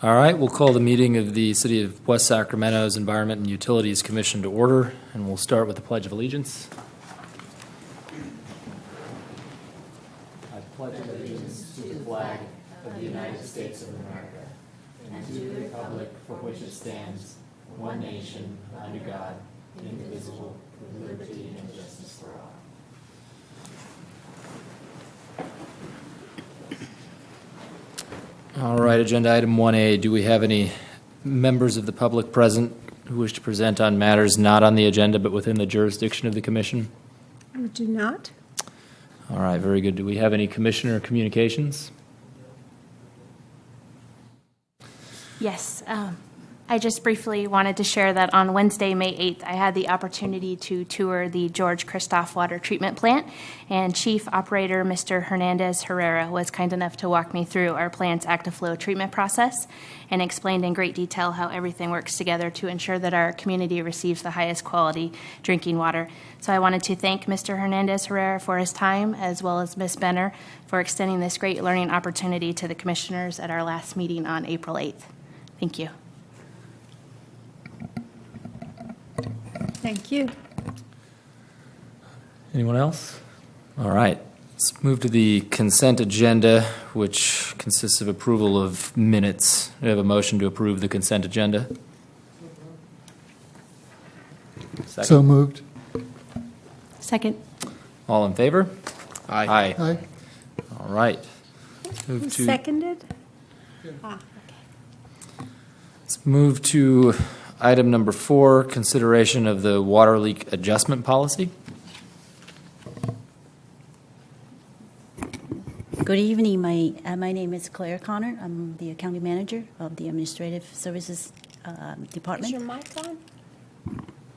All right, we'll call the meeting of the City of West Sacramento's Environment and Utilities Commission to order, and we'll start with the Pledge of Allegiance. I pledge allegiance to the flag of the United States of America and to the republic for which it stands, one nation, under God, indivisible, with liberty and justice for all. All right, agenda item 1A. Do we have any members of the public present who wish to present on matters not on the agenda but within the jurisdiction of the commission? We do not. All right, very good. Do we have any commissioner communications? Yes. I just briefly wanted to share that on Wednesday, May 8th, I had the opportunity to tour the George Christoph Water Treatment Plant, and Chief Operator Mr. Hernandez Herrera was kind enough to walk me through our plant's active flow treatment process and explained in great detail how everything works together to ensure that our community receives the highest quality drinking water. So I wanted to thank Mr. Hernandez Herrera for his time, as well as Ms. Benner for extending this great learning opportunity to the commissioners at our last meeting on April 8th. Thank you. Thank you. Anyone else? All right. Let's move to the consent agenda, which consists of approval of minutes. We have a motion to approve the consent agenda. Second. So moved. Second. All in favor? Aye. All right. Let's move to, Seconded? Ah, let's move to item number 4, consideration of the water leak adjustment policy. Good evening. My name is Claire Connor. I'm the accounting manager of the Administrative Services Department. Is your mic on?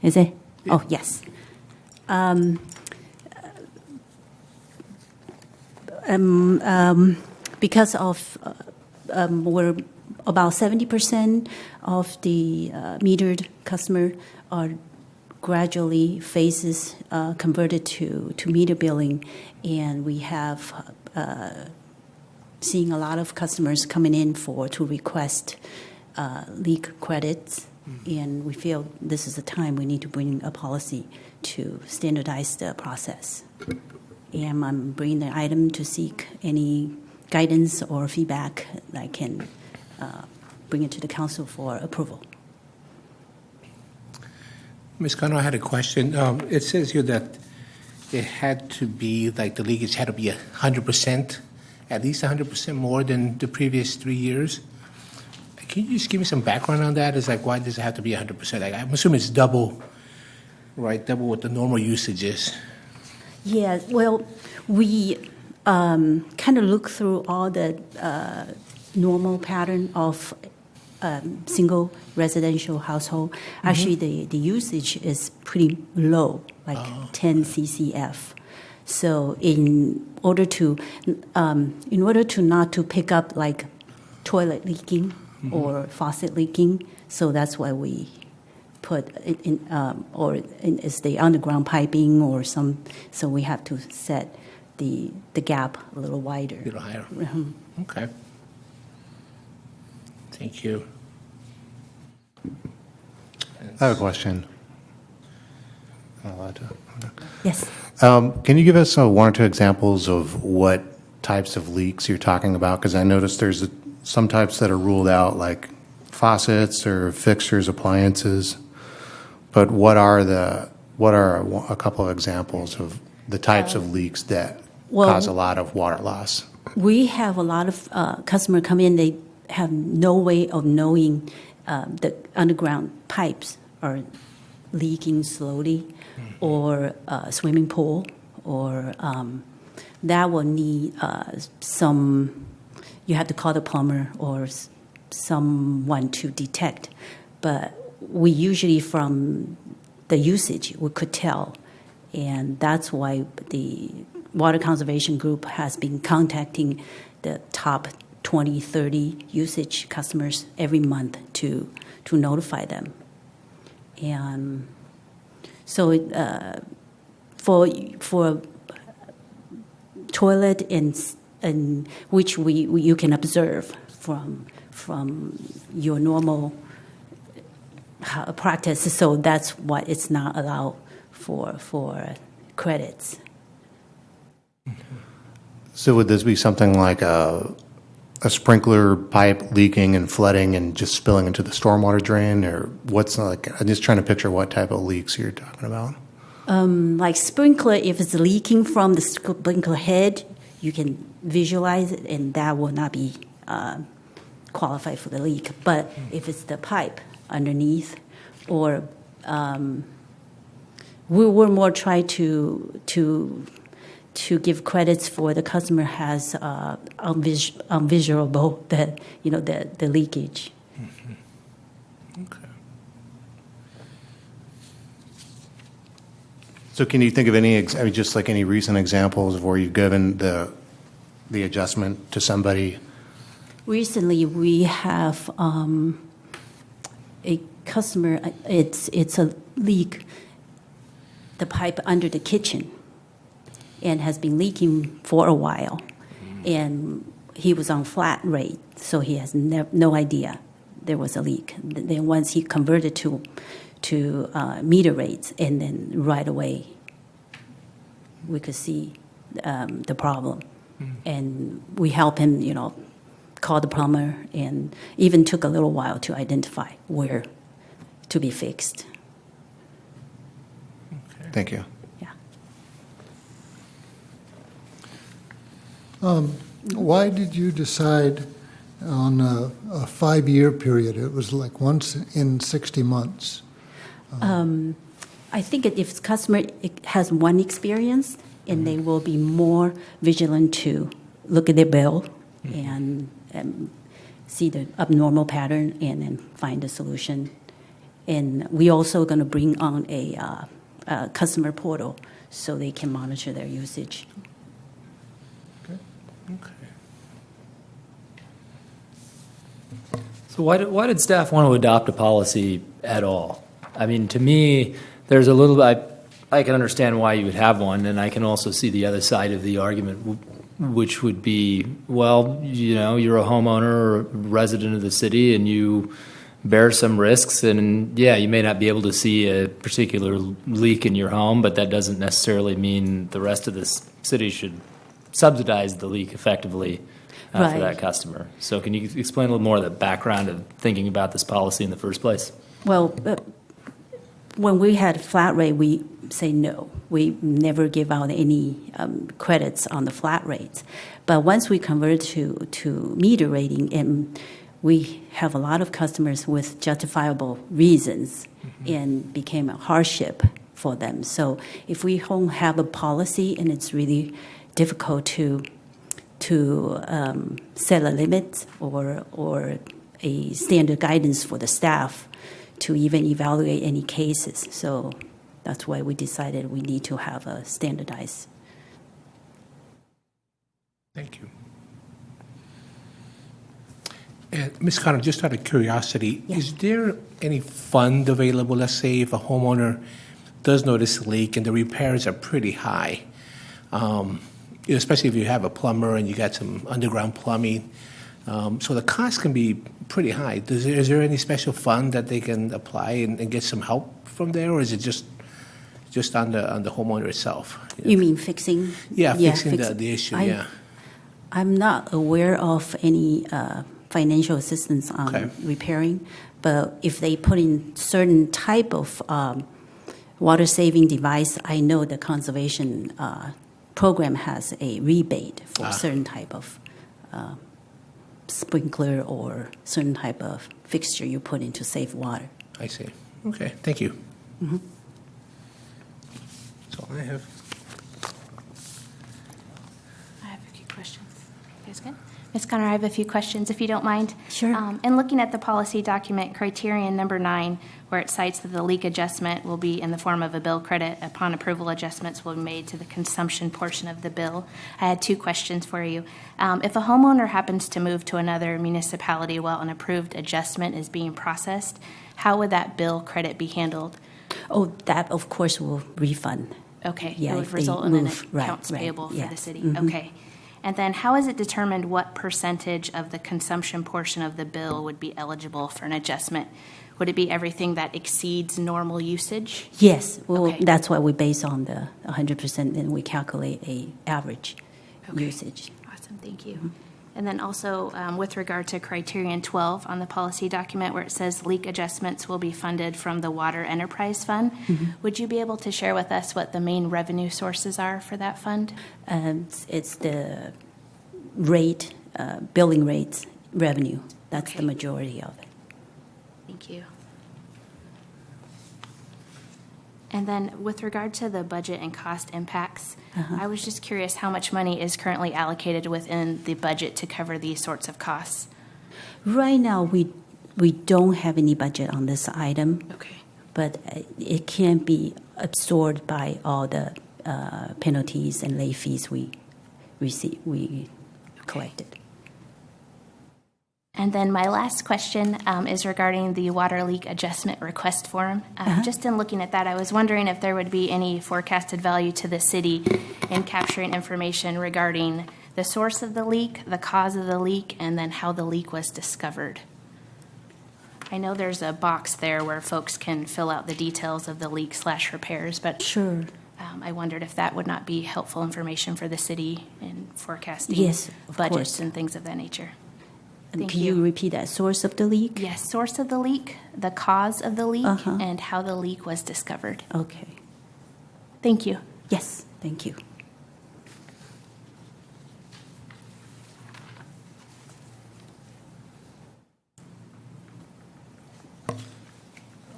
Is it? Yeah. Oh, yes. Because of we're about 70% of the metered customer are gradually phases converted to meter billing, and we have seeing a lot of customers coming in to request leak credits, and we feel this is the time we need to bring a policy to standardize the process. And I'm bringing the item to seek any guidance or feedback that I can bring it to the council for approval. Ms. Connor, I had a question. It says here that it had to be, like the leakage had to be 100%, at least 100% more than the previous 3 years. Can you just give me some background on that? It's like, why does it have to be 100%? Like, I'm assuming it's double, right? Double what the normal usage is. Yeah, well, we kind of look through all the normal pattern of single residential household. Mm-hmm. Actually, the usage is pretty low, like 10 CCF. So in order to not to pick up like toilet leaking or faucet leaking, so that's why we put it in, is the underground piping or some. So we have to set the gap a little wider, A little higher. Mm-hmm. Okay. Thank you. I have a question. Am I allowed to? Yes. Can you give us one or two examples of what types of leaks you're talking about? Because I noticed there's some types that are ruled out, like faucets or fixtures, appliances. But what are a couple of examples of the types of leaks that cause a lot of water loss? We have a lot of customers come in. They have no way of knowing the underground pipes are leaking slowly, or a swimming pool, or that will need some. You have to call the plumber or someone to detect. But we usually, from the usage, we could tell, and that's why the Water Conservation Group has been contacting the top 20, 30 usage customers every month to notify them. And so for toilet and which you can observe from your normal practice. So that's why it's not allowed for credits. So would this be something like a sprinkler pipe leaking and flooding and just spilling into the stormwater drain, or what's like? I'm just trying to picture what type of leaks you're talking about. Like sprinkler, if it's leaking from the sprinkler head, you can visualize it, and that will not be qualified for the leak. But if it's the pipe underneath, or we will more try to give credits for the customer has unvisualable the leakage. Okay. So can you think of any, just like any recent examples of where you've given the adjustment to somebody? Recently, we have a customer. It's a leak, the pipe under the kitchen, and has been leaking for a while. And he was on flat rate, so he has no idea there was a leak. Then once he converted to meter rates, and then right away we could see the problem. And we help him, call the plumber, and even took a little while to identify where to be fixed. Okay. Thank you. Yeah. Why did you decide on a 5-year period? It was like once in 60 months. I think if the customer has one experience, and they will be more vigilant to look at their bill and see the abnormal pattern and then find a solution. And we also going to bring on a customer portal so they can monitor their usage. Okay. So why did staff want to adopt a policy at all? I mean, to me, there's a little. I can understand why you would have one, and I can also see the other side of the argument, which would be, well, you're a homeowner or a resident of the city, and you bear some risks, and yeah, you may not be able to see a particular leak in your home, but that doesn't necessarily mean the rest of the city should subsidize the leak effectively for Right. that customer. So can you explain a little more of the background of thinking about this policy in the first place? Well, when we had flat rate, we say no. We never give out any credits on the flat rates. But once we convert to meter rating, and we have a lot of customers with justifiable reasons, and became a hardship for them. So if we don't have a policy, and it's really difficult to set a limit or a standard guidance for the staff to even evaluate any cases. So that's why we decided we need to have a standardized. Thank you. And Ms. Connor, just out of curiosity, Yeah. is there any fund available, let's say if a homeowner does notice a leak and the repairs are pretty high, especially if you have a plumber and you got some underground plumbing, so the cost can be pretty high. Is there any special fund that they can apply and get some help from there, or is it just on the homeowner itself? You mean fixing? Yeah, fixing the issue, yeah. I'm not aware of any financial assistance on Okay. repairing, but if they put in certain type of water-saving device, I know the conservation program has a rebate for certain type of sprinkler or certain type of fixture you put in to save water. I see. Okay, thank you. Mm-hmm. So I have. I have a few questions. You guys good? Ms. Connor, I have a few questions, if you don't mind. Sure. In looking at the policy document, criterion number 9, where it cites that the leak adjustment will be in the form of a bill credit upon approval, adjustments will be made to the consumption portion of the bill. I had 2 questions for you. If a homeowner happens to move to another municipality while an approved adjustment is being processed, how would that bill credit be handled? Oh, that of course will refund. Okay, Yeah, it if would they result in an move, right, accounts right, payable for yes. the city. Mhm. Okay. And then how is it determined what percentage of the consumption portion of the bill would be eligible for an adjustment? Would it be everything that exceeds normal usage? Yes, well, Okay. that's why we base on the 100%, and we calculate a average Okay. usage. Awesome, thank you. And then also with regard to criterion 12 on the policy document where it says leak adjustments will be funded from the Water Enterprise Fund, would you be able to share with us what the main revenue sources are for that fund? It's the rate, billing rates revenue. That's the Okay. majority of it. Thank you. And then with regard to the budget and cost impacts, I was just curious how much money is currently allocated within the budget to cover these sorts of costs? Right now, we don't have any budget on this item, Okay. but it can be absorbed by all the penalties and late fees we collected. And then my last question is regarding the water leak adjustment request form. Just in looking at that, I was wondering if there would be any forecasted value to the city in capturing information regarding the source of the leak, the cause of the leak, and then how the leak was discovered. I know there's a box there where folks can fill out the details of the leak/repairs, but Sure. I wondered if that would not be helpful information for the city in forecasting Yes, of budgets course. and things of that nature. And Thank can you you. repeat that? Source of the leak? Yes, source of the leak, the cause of the leak, Uh-huh. and how the leak was discovered. Okay. Thank you. Yes, thank you.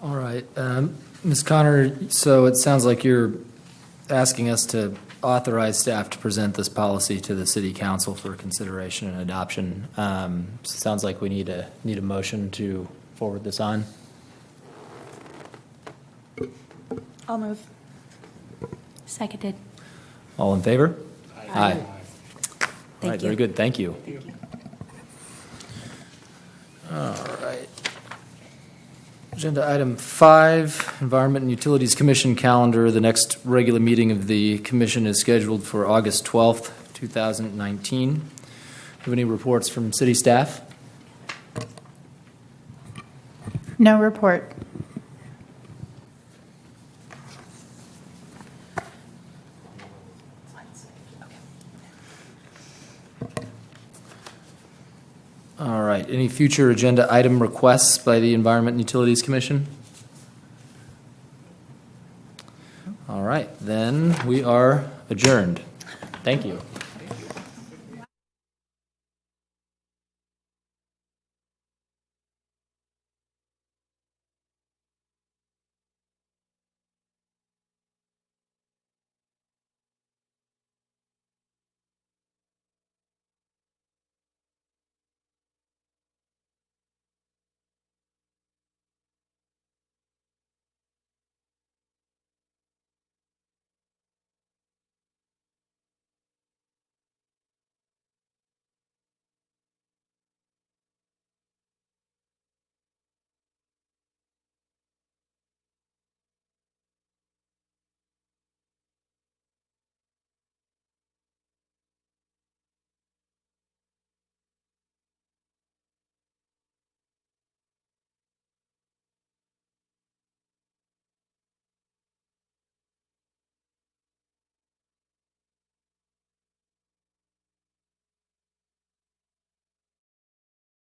All right. Ms. Connor, so it sounds like you're asking us to authorize staff to present this policy to the city council for consideration and adoption. Sounds like we need a motion to forward this on. I'll move. Seconded. All in favor? Aye. All Thank right, you. very good. Thank you. All right. Agenda item 5, Environment and Utilities Commission calendar. The next regular meeting of the commission is scheduled for August 12th, 2019. Have any reports from city staff? No report. All right. Any future agenda item requests by the Environment and Utilities Commission? All right. Then we are adjourned. Thank you.